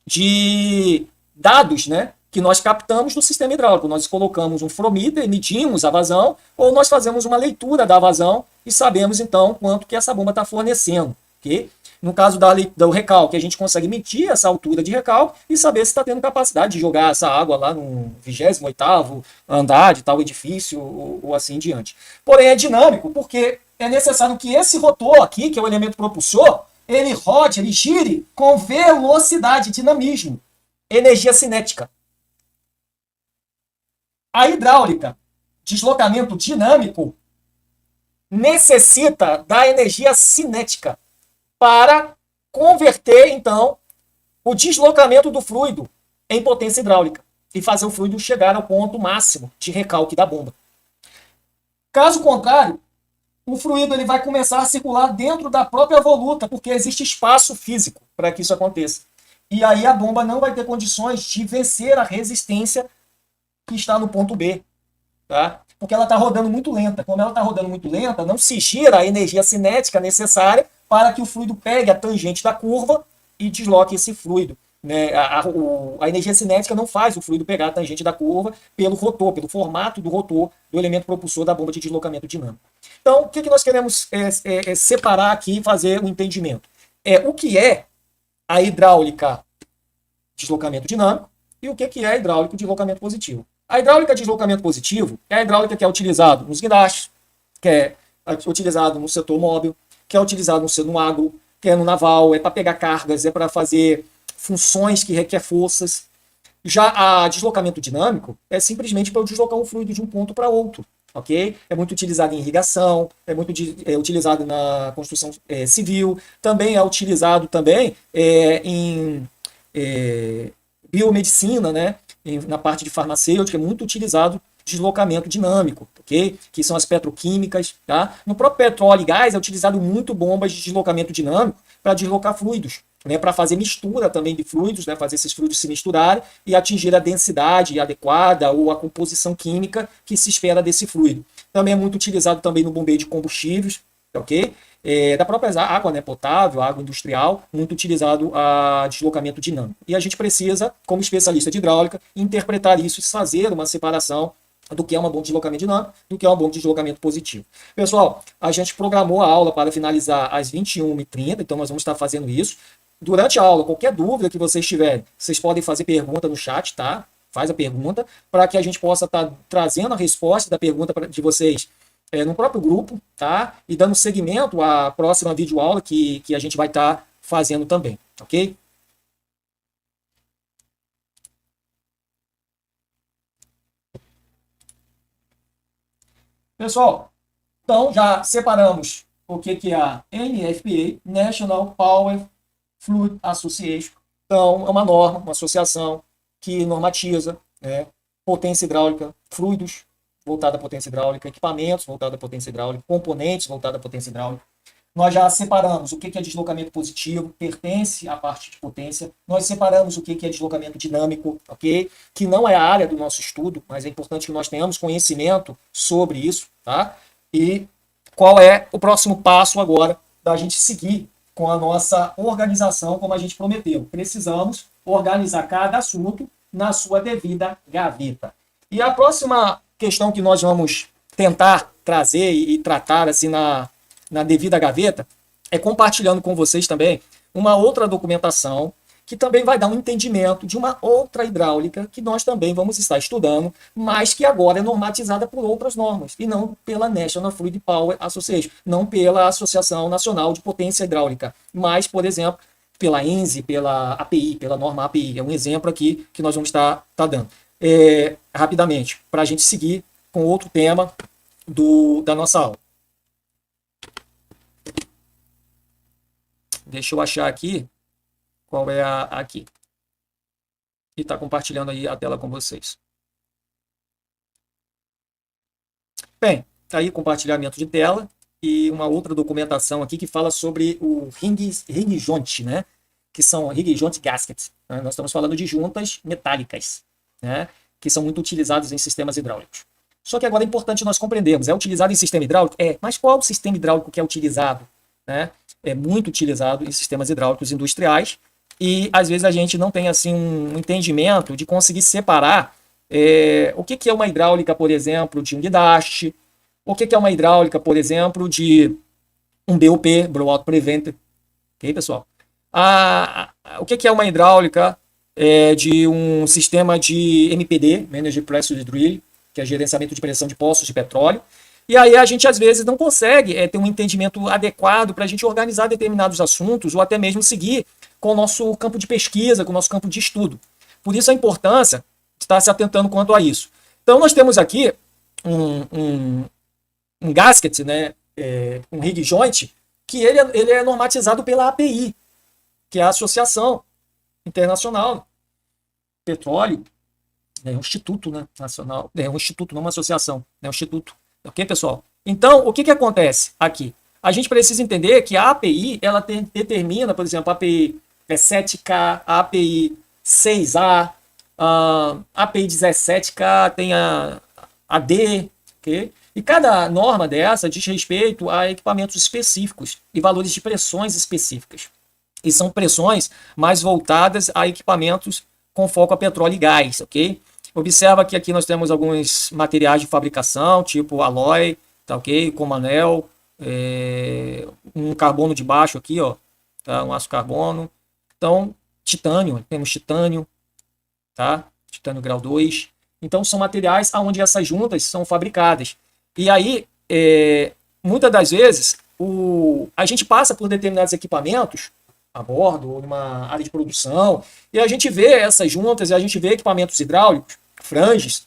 de dados, né, que nós captamos do sistema hidráulico. Nós colocamos um fromíter, medimos a vazão, ou nós fazemos uma leitura da vazão e sabemos, então, quanto que essa bomba está fornecendo. Okay? No caso do recalque, a gente consegue medir essa altura de recalque e saber se está tendo capacidade de jogar essa água lá no 28º andar de tal edifício ou assim em diante. Porém, é dinâmico porque é necessário que esse rotor aqui, que é o elemento propulsor, ele rode, ele gire com velocidade, dinamismo, energia cinética. A hidráulica, deslocamento dinâmico, necessita da energia cinética para converter, então, o deslocamento do fluido em potência hidráulica e fazer o fluido chegar ao ponto máximo de recalque da bomba. Caso contrário, o fluido ele vai começar a circular dentro da própria voluta, porque existe espaço físico para que isso aconteça. E aí a bomba não vai ter condições de vencer a resistência que está no ponto B, tá? Porque ela está rodando muito lenta. Como ela está rodando muito lenta, não se gira a energia cinética necessária para que o fluido pegue a tangente da curva e desloque esse fluido. Né? A energia cinética não faz o fluido pegar a tangente da curva pelo rotor, pelo formato do rotor do elemento propulsor da bomba de deslocamento dinâmico. Então, o que nós queremos separar aqui e fazer um entendimento? O que é a hidráulica deslocamento dinâmico e o que é a hidráulica deslocamento positivo. A hidráulica deslocamento positivo é a hidráulica que é utilizada nos guindastes, que é utilizado no setor móvel, que é utilizado no agro, que é no naval, é para pegar cargas, é para fazer funções que requer forças. Já a deslocamento dinâmico é simplesmente para eu deslocar um fluido de um ponto para outro. Okay? É muito utilizado em irrigação, é muito utilizado na construção civil, também é utilizado também em biomedicina, né? Na parte de farmacêutica, é muito utilizado deslocamento dinâmico, ok? Que são as petroquímicas, tá? No próprio petróleo e gás é utilizado muito bombas de deslocamento dinâmico para deslocar fluidos, né? Para fazer mistura também de fluidos, né? Fazer esses fluidos se misturarem e atingir a densidade adequada ou a composição química que se espera desse fluido. Também é muito utilizado também no bombeio de combustíveis, ok? Da própria água, né, potável, água industrial, muito utilizado a deslocamento dinâmico. E a gente precisa, como especialista de hidráulica, interpretar isso e fazer uma separação do que é uma bomba de deslocamento dinâmico, do que é uma bomba de deslocamento positivo. Pessoal, a gente programou a aula para finalizar às 21h30, então nós vamos estar fazendo isso. Durante a aula, qualquer dúvida que vocês tiverem, vocês podem fazer pergunta no chat, tá? Faz a pergunta, para que a gente possa estar trazendo a resposta da pergunta de vocês no próprio grupo, tá? E dando seguimento à próxima videoaula que a gente vai estar fazendo também, ok? Pessoal, então já separamos o que é a NFPA, National Power Fluid Association. Então, é uma norma, uma associação que normatiza, né, potência hidráulica, fluidos voltada à potência hidráulica, equipamentos voltados à potência hidráulica, componentes voltados à potência hidráulica. Nós já separamos o que é deslocamento positivo, pertence à parte de potência. Nós separamos o que é deslocamento dinâmico, ok? Que não é a área do nosso estudo, mas é importante que nós tenhamos conhecimento sobre isso, tá? E qual é o próximo passo agora da gente seguir com a nossa organização, como a gente prometeu. Precisamos organizar cada assunto na sua devida gaveta. E a próxima questão que nós vamos tentar trazer e tratar assim na devida gaveta é compartilhando com vocês também uma outra documentação que também vai dar um entendimento de uma outra hidráulica que nós também vamos estar estudando, mas que agora é normatizada por outras normas e não pela National Fluid Power Association, não pela Associação Nacional de Potência Hidráulica, mas, por exemplo, pela ENSE, pela API, pela norma API. É um exemplo aqui que nós vamos estar dando. Rapidamente, para a gente seguir com outro tema da nossa aula. Deixa eu achar aqui qual é aqui. E está compartilhando aí a tela com vocês. Bem, tá aí compartilhamento de tela e uma outra documentação aqui que fala sobre o ring joint, né? Que são ring joint gaskets. Né? Nós estamos falando de juntas metálicas, né? Que são muito utilizadas em sistemas hidráulicos. Só que agora é importante nós compreendermos, é utilizado em sistema hidráulico? Mas qual o sistema hidráulico que é utilizado, né? é muito utilizado em sistemas hidráulicos industriais, e às vezes a gente não tem assim um entendimento de conseguir separar o que é uma hidráulica, por exemplo, de um guindaste, o que é uma hidráulica, por exemplo, de um BOP, Blowout Preventer, ok, pessoal? O que é uma hidráulica de um sistema de MPD, Managed Pressure Drill, que é gerenciamento de pressão de poços de petróleo. E aí a gente, às vezes, não consegue ter um entendimento adequado para a gente organizar determinados assuntos ou até mesmo seguir com o nosso campo de pesquisa, com o nosso campo de estudo. Por isso a importância de estar se atentando quanto a isso. Então nós temos aqui um gasket, né, um rig joint, que ele é normatizado pela API, que é a Associação Internacional Petróleo, é um instituto, né, nacional, é um instituto, não uma associação, é um instituto, ok, pessoal? Então, o que acontece aqui? A gente precisa entender que a API, ela determina, por exemplo, a API 7K, a API 6A, a API 17K, tem a D, ok? E cada norma dessa diz respeito a equipamentos específicos e valores de pressões específicas. E são pressões mais voltadas a equipamentos com foco a petróleo e gás, ok? Observa que aqui nós temos alguns materiais de fabricação, tipo alloy, tá ok? Como anel, um carbono de baixo aqui, ó, tá? Um aço carbono. Então, titânio, temos titânio, tá? Titânio grau 2. Então, são materiais onde essas juntas são fabricadas. E aí, muitas das vezes, a gente passa por determinados equipamentos a bordo ou numa área de produção, e a gente vê essas juntas, e a gente vê equipamentos hidráulicos, franges,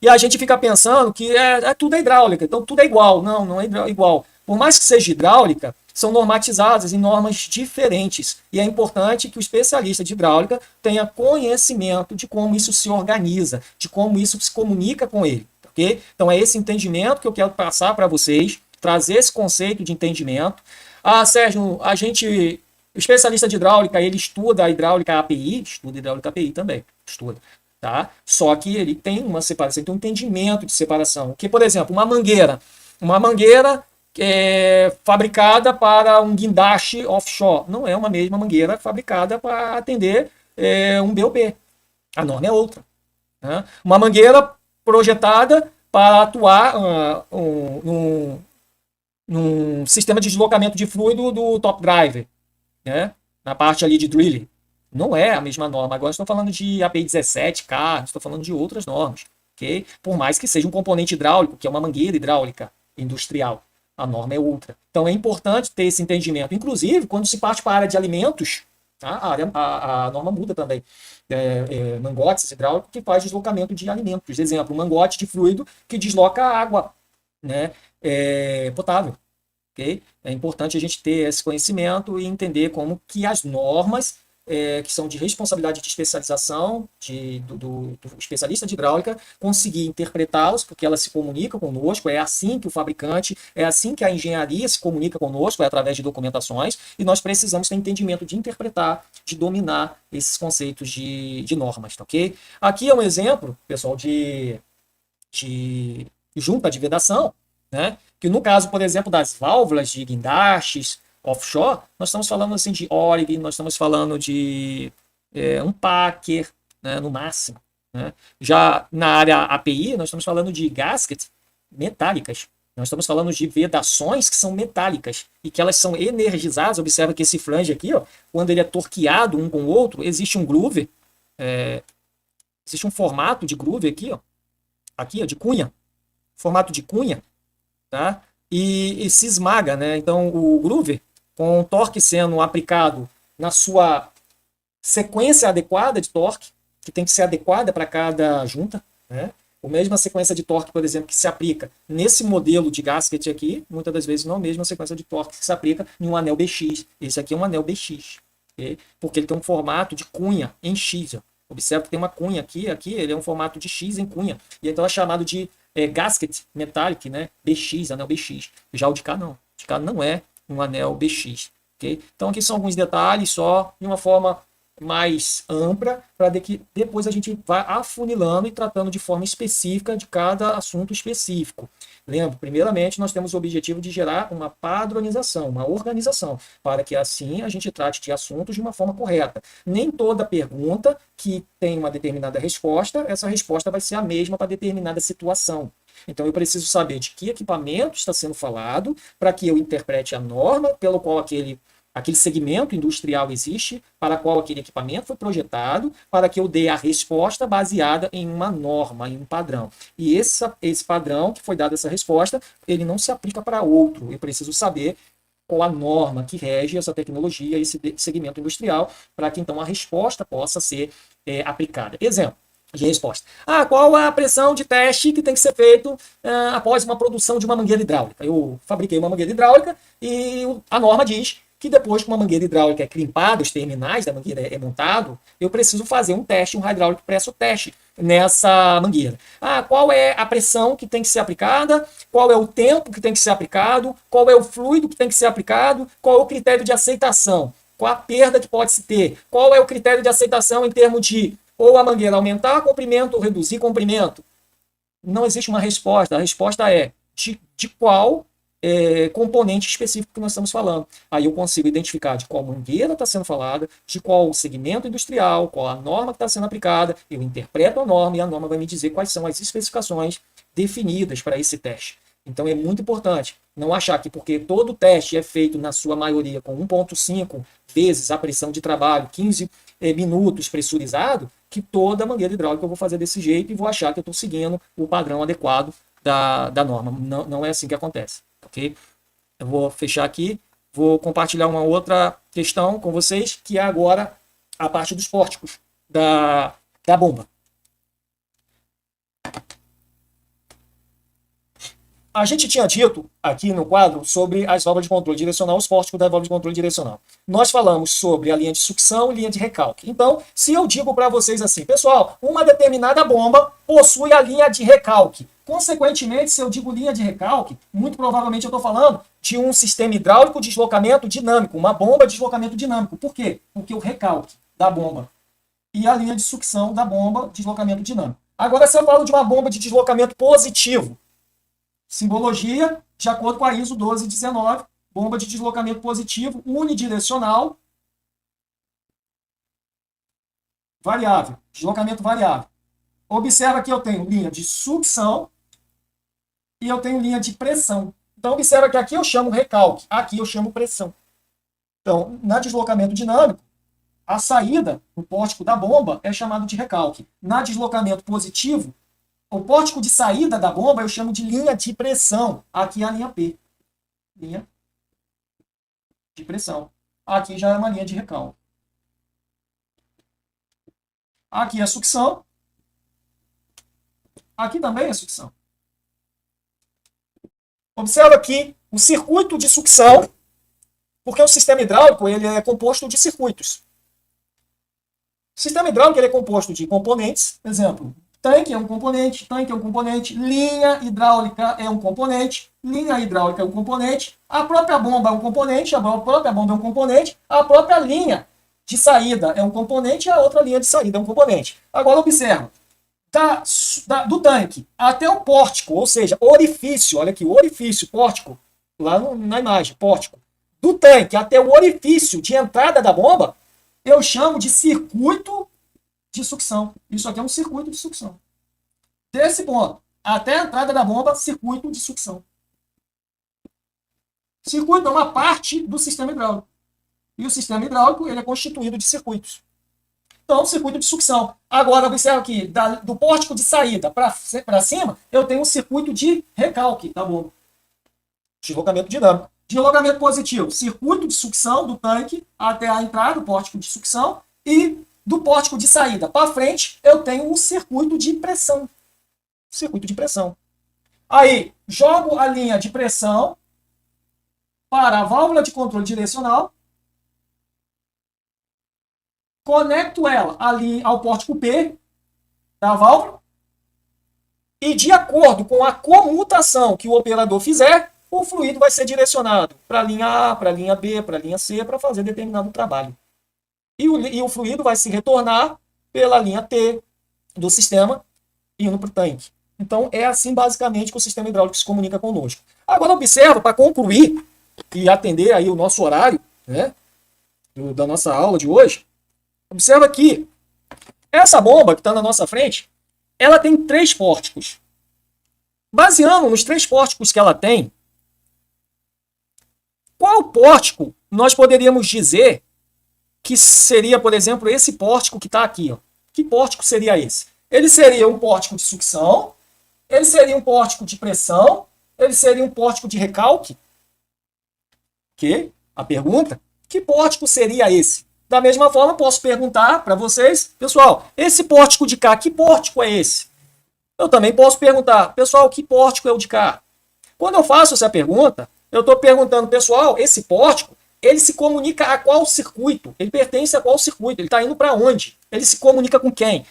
e a gente fica pensando que tudo é hidráulica, então tudo é igual. Não, não é igual. Por mais que seja hidráulica, são normatizadas em normas diferentes, e é importante que o especialista de hidráulica tenha conhecimento de como isso se organiza, de como isso se comunica com ele, ok? Então é esse entendimento que eu quero passar para vocês, trazer esse conceito de entendimento. Sérgio, o especialista de hidráulica, ele estuda a hidráulica API, estuda a hidráulica API também, estuda, tá? Só que ele tem uma separação, ele tem um entendimento de separação. Que, por exemplo, uma mangueira fabricada para um guindaste offshore, não é uma mesma mangueira fabricada para atender um BOP. A norma é outra, né? Uma mangueira projetada para atuar num sistema de deslocamento de fluido do top driver, né? Na parte ali de drilling. Não é a mesma norma. Agora estou falando de API 17K, estou falando de outras normas, ok? Por mais que seja um componente hidráulico, que é uma mangueira hidráulica industrial, a norma é outra. Então é importante ter esse entendimento. Inclusive, quando se parte para a área de alimentos, tá? A norma muda também. Mangotes hidráulicos que faz deslocamento de alimentos. Exemplo, um mangote de fluido que desloca água, né? Potável. Okay? É importante a gente ter esse conhecimento e entender como que as normas que são de responsabilidade de especialização do especialista de hidráulica, conseguir interpretá-las, porque elas se comunicam conosco, é assim que o fabricante, é assim que a engenharia se comunica conosco, é através de documentações, e nós precisamos ter entendimento de interpretar, de dominar esses conceitos de normas, tá ok? Aqui é um exemplo, pessoal, de junta de vedação, né? Que no caso, por exemplo, das válvulas de guindastes offshore, nós estamos falando assim de ORG, nós estamos falando de um Packer, né, no máximo, né? Já na área API, nós estamos falando de gaskets metálicas. Nós estamos falando de vedações que são metálicas e que elas são energizadas. Observa que esse flange aqui, ó, quando ele é torqueado um com o outro, existe um groove, existe um formato de groove aqui, ó, de cunha, formato de cunha, tá? E se esmaga, né? Então o groove, com o torque sendo aplicado na sua sequência adequada de torque, que tem que ser adequada para cada junta, né? A mesma sequência de torque, por exemplo, que se aplica nesse modelo de gasket aqui, muitas das vezes não é a mesma sequência de torque que se aplica em um anel BX. Esse aqui é um anel BX, okay? Porque ele tem um formato de cunha em X. Ó. Observa que tem uma cunha aqui, ele é um formato de X em cunha. E então é chamado de gasket metallic, né? BX, anel BX. Já o de cá não. O de cá não é um anel BX. Okay? Então aqui são alguns detalhes só de uma forma mais ampla, para que depois a gente vá afunilando e tratando de forma específica de cada assunto específico. Lembra, primeiramente, nós temos o objetivo de gerar uma padronização, uma organização, para que assim a gente trate de assuntos de uma forma correta. Nem toda pergunta que tem uma determinada resposta, essa resposta vai ser a mesma para determinada situação. Então, eu preciso saber de que equipamento está sendo falado, para que eu interprete a norma pelo qual aquele segmento industrial existe, para qual aquele equipamento foi projetado, para que eu dê a resposta baseada em uma norma, em um padrão. E esse padrão que foi dado essa resposta, ele não se aplica para outro. Eu preciso saber qual a norma que rege essa tecnologia, esse segmento industrial, para que então a resposta possa ser aplicada. Exemplo de resposta. Qual a pressão de teste que tem que ser feito após uma produção de uma mangueira hidráulica? Eu fabriquei uma mangueira hidráulica e a norma diz que depois que uma mangueira hidráulica é crimpada, os terminais da mangueira é montado, eu preciso fazer um teste, um hidráulico pressure teste nessa mangueira. Qual é a pressão que tem que ser aplicada? Qual é o tempo que tem que ser aplicado? Qual é o fluido que tem que ser aplicado? Qual é o critério de aceitação? Qual a perda que pode se ter? Qual é o critério de aceitação em termos de ou a mangueira aumentar comprimento ou reduzir comprimento? Não existe uma resposta. A resposta é de qual componente específico que nós estamos falando. Aí eu consigo identificar de qual mangueira está sendo falada, de qual segmento industrial, qual a norma que está sendo aplicada, eu interpreto a norma e a norma vai me dizer quais são as especificações definidas para esse teste. Então é muito importante não achar que porque todo teste é feito na sua maioria com 1,5 vezes a pressão de trabalho, 15 minutos pressurizado, que toda mangueira hidráulica eu vou fazer desse jeito e vou achar que eu estou seguindo o padrão adequado da norma. Não é assim que acontece. Ok? Eu vou fechar aqui, vou compartilhar uma outra questão com vocês, que é agora a parte dos pórticos da bomba. A gente tinha dito aqui no quadro sobre as válvulas de controle direcional, os pórticos da válvula de controle direcional. Nós falamos sobre a linha de sucção e linha de recalque. Então, se eu digo para vocês assim, pessoal, uma determinada bomba possui a linha de recalque. Consequentemente, se eu digo linha de recalque, muito provavelmente eu estou falando de um sistema hidráulico de deslocamento dinâmico, uma bomba de deslocamento dinâmico. Por quê? Porque o recalque da bomba e a linha de sucção da bomba de deslocamento dinâmico. Agora, se eu falo de uma bomba de deslocamento positivo, simbologia, de acordo com a ISO 1219, bomba de deslocamento positivo, unidirecional, variável, deslocamento variável. Observa que eu tenho linha de sucção e eu tenho linha de pressão. Então, observa que aqui eu chamo recalque, aqui eu chamo pressão. Então, na deslocamento dinâmico, a saída, o pórtico da bomba, é chamado de recalque. Na deslocamento positivo, o pórtico de saída da bomba eu chamo de linha de pressão. Aqui é a linha P. Linha de pressão. Aqui já é uma linha de recalque. Aqui é a sucção. Aqui também é sucção. Observa aqui o circuito de sucção, porque o sistema hidráulico ele é composto de circuitos. O sistema hidráulico ele é composto de componentes, exemplo, tanque é um componente, linha hidráulica é um componente, a própria bomba é um componente, a própria linha de saída é um componente e a outra linha de saída é um componente. Agora observa, do tanque até o pórtico, ou seja, orifício, olha aqui, orifício, pórtico, lá na imagem, pórtico, do tanque até o orifício de entrada da bomba, eu chamo de circuito de sucção. Isso aqui é um circuito de sucção. Desse ponto até a entrada da bomba, circuito de sucção. Circuito é uma parte do sistema hidráulico. E o sistema hidráulico ele é constituído de circuitos. Então, circuito de sucção. Agora, observa aqui, do pórtico de saída para cima, eu tenho um circuito de recalque da bomba. Deslocamento dinâmico. Deslocamento positivo, circuito de sucção do tanque até a entrada do pórtico de sucção. E do pórtico de saída para frente, eu tenho um circuito de pressão. Circuito de pressão. Aí, jogo a linha de pressão para a válvula de controle direcional. Conecto ela ali ao pórtico P da válvula. E de acordo com a comutação que o operador fizer, o fluido vai ser direcionado para a linha A, para a linha B, para a linha C, para fazer determinado trabalho. e o fluido vai se retornar pela linha T do sistema indo para o tanque. Então, é assim basicamente que o sistema hidráulico se comunica conosco. Agora, observa, para concluir e atender aí o nosso horário, né, da nossa aula de hoje, observa que essa bomba que está na nossa frente, ela tem 3 pórticos. Baseando nos 3 pórticos que ela tem, qual pórtico nós poderíamos dizer que seria, por exemplo, esse pórtico que está aqui? Ó. Que pórtico seria esse? Ele seria um pórtico de sucção, ele seria um pórtico de pressão, ele seria um pórtico de recalque? A pergunta, que pórtico seria esse? Da mesma forma, posso perguntar para vocês, pessoal, esse pórtico de cá, que pórtico é esse? Eu também posso perguntar, pessoal, que pórtico é o de cá? Quando eu faço essa pergunta, eu estou perguntando, pessoal, esse pórtico, ele se comunica a qual circuito? Ele pertence a qual circuito? Ele está indo para onde? Ele se comunica com quem?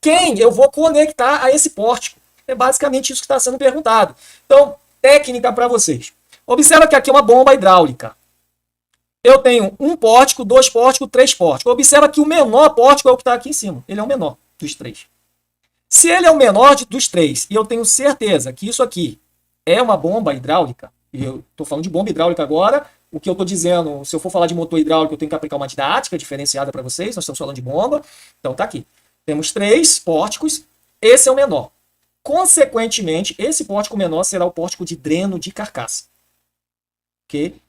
Quem eu vou conectar a esse pórtico? É basicamente isso que está sendo perguntado. Então, técnica para vocês. Observa que aqui é uma bomba hidráulica. Eu tenho um pórtico, 2 pórticos, 3 pórticos. Observa que o menor pórtico é o que está aqui em cima. Ele é o menor dos 3. Se ele é o menor dos 3, e eu tenho certeza que isso aqui é uma bomba hidráulica, e eu estou falando de bomba hidráulica agora, o que eu estou dizendo, se eu for falar de motor hidráulico, eu tenho que aplicar uma didática diferenciada para vocês, nós estamos falando de bomba, então tá aqui. Temos 3 pórticos, esse é o menor. Consequentemente, esse pórtico menor será o pórtico de dreno de carcaça. Ok?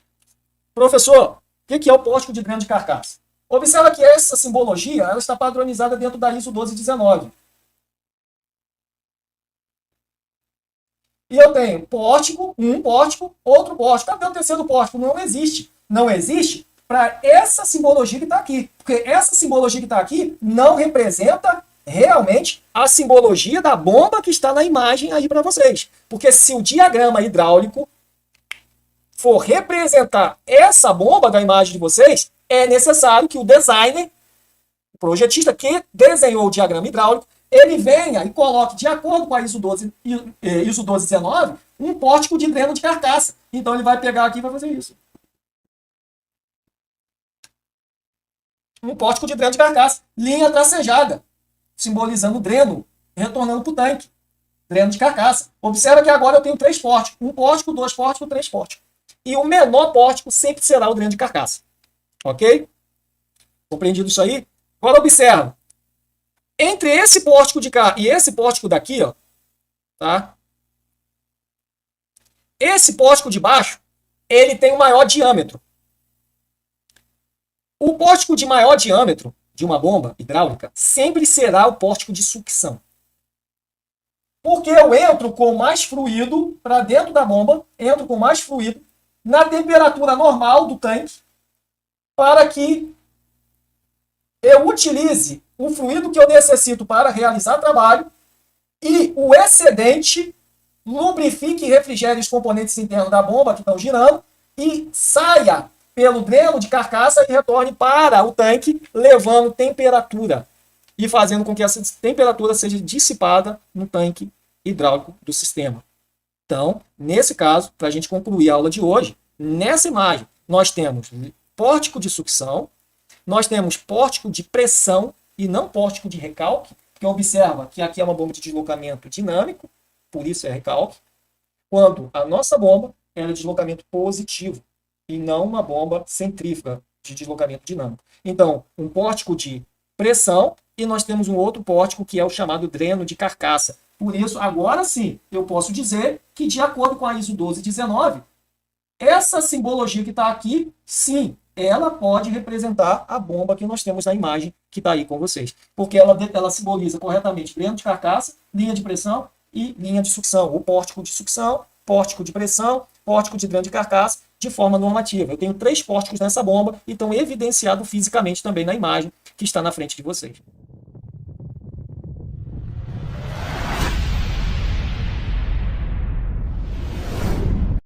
Professor, o que é o pórtico de dreno de carcaça? Observa que essa simbologia ela está padronizada dentro da ISO 1219. E eu tenho pórtico, um pórtico, outro pórtico. Cadê o terceiro pórtico? Não existe. Não existe para essa simbologia que está aqui. Porque essa simbologia que está aqui não representa realmente a simbologia da bomba que está na imagem aí para vocês. Porque se o diagrama hidráulico for representar essa bomba da imagem de vocês, é necessário que o designer, o projetista que desenhou o diagrama hidráulico, ele venha e coloque, de acordo com a ISO 1219, um pórtico de dreno de carcaça. Então ele vai pegar aqui e vai fazer isso. Um pórtico de dreno de carcaça. Linha tracejada, simbolizando o dreno, retornando para o tanque. Dreno de carcaça. Observa que agora eu tenho 3 pórticos. Um pórtico, 2 pórticos, 3 pórticos. E o menor pórtico sempre será o dreno de carcaça. Ok? Compreendido isso aí? Agora observa. Entre esse pórtico de cá e esse pórtico daqui, ó, tá? Esse pórtico de baixo, ele tem um maior diâmetro. O pórtico de maior diâmetro de uma bomba hidráulica sempre será o pórtico de sucção. Porque eu entro com mais fluido para dentro da bomba, entro com mais fluido na temperatura normal do tanque para que eu utilize o fluido que eu necessito para realizar trabalho e o excedente lubrifique e refrigere os componentes internos da bomba que estão girando e saia pelo dreno de carcaça e retorne para o tanque, levando temperatura e fazendo com que essa temperatura seja dissipada no tanque hidráulico do sistema. Então, nesse caso, para a gente concluir a aula de hoje, nessa imagem nós temos pórtico de sucção, nós temos pórtico de pressão e não pórtico de recalque, porque observa que aqui é uma bomba de deslocamento dinâmico, por isso é recalque, quando a nossa bomba é de deslocamento positivo e não uma bomba centrífuga de deslocamento dinâmico. Então, um pórtico de pressão e nós temos um outro pórtico que é o chamado dreno de carcaça. Por isso, agora sim, eu posso dizer que, de acordo com a ISO 1219, essa simbologia que está aqui, sim, ela pode representar a bomba que nós temos na imagem que está aí com vocês. Porque ela simboliza corretamente dreno de carcaça, linha de pressão e linha de sucção. O pórtico de sucção, pórtico de pressão, pórtico de dreno de carcaça, de forma normativa. Eu tenho 3 pórticos nessa bomba e estão evidenciados fisicamente também na imagem que está na frente de vocês.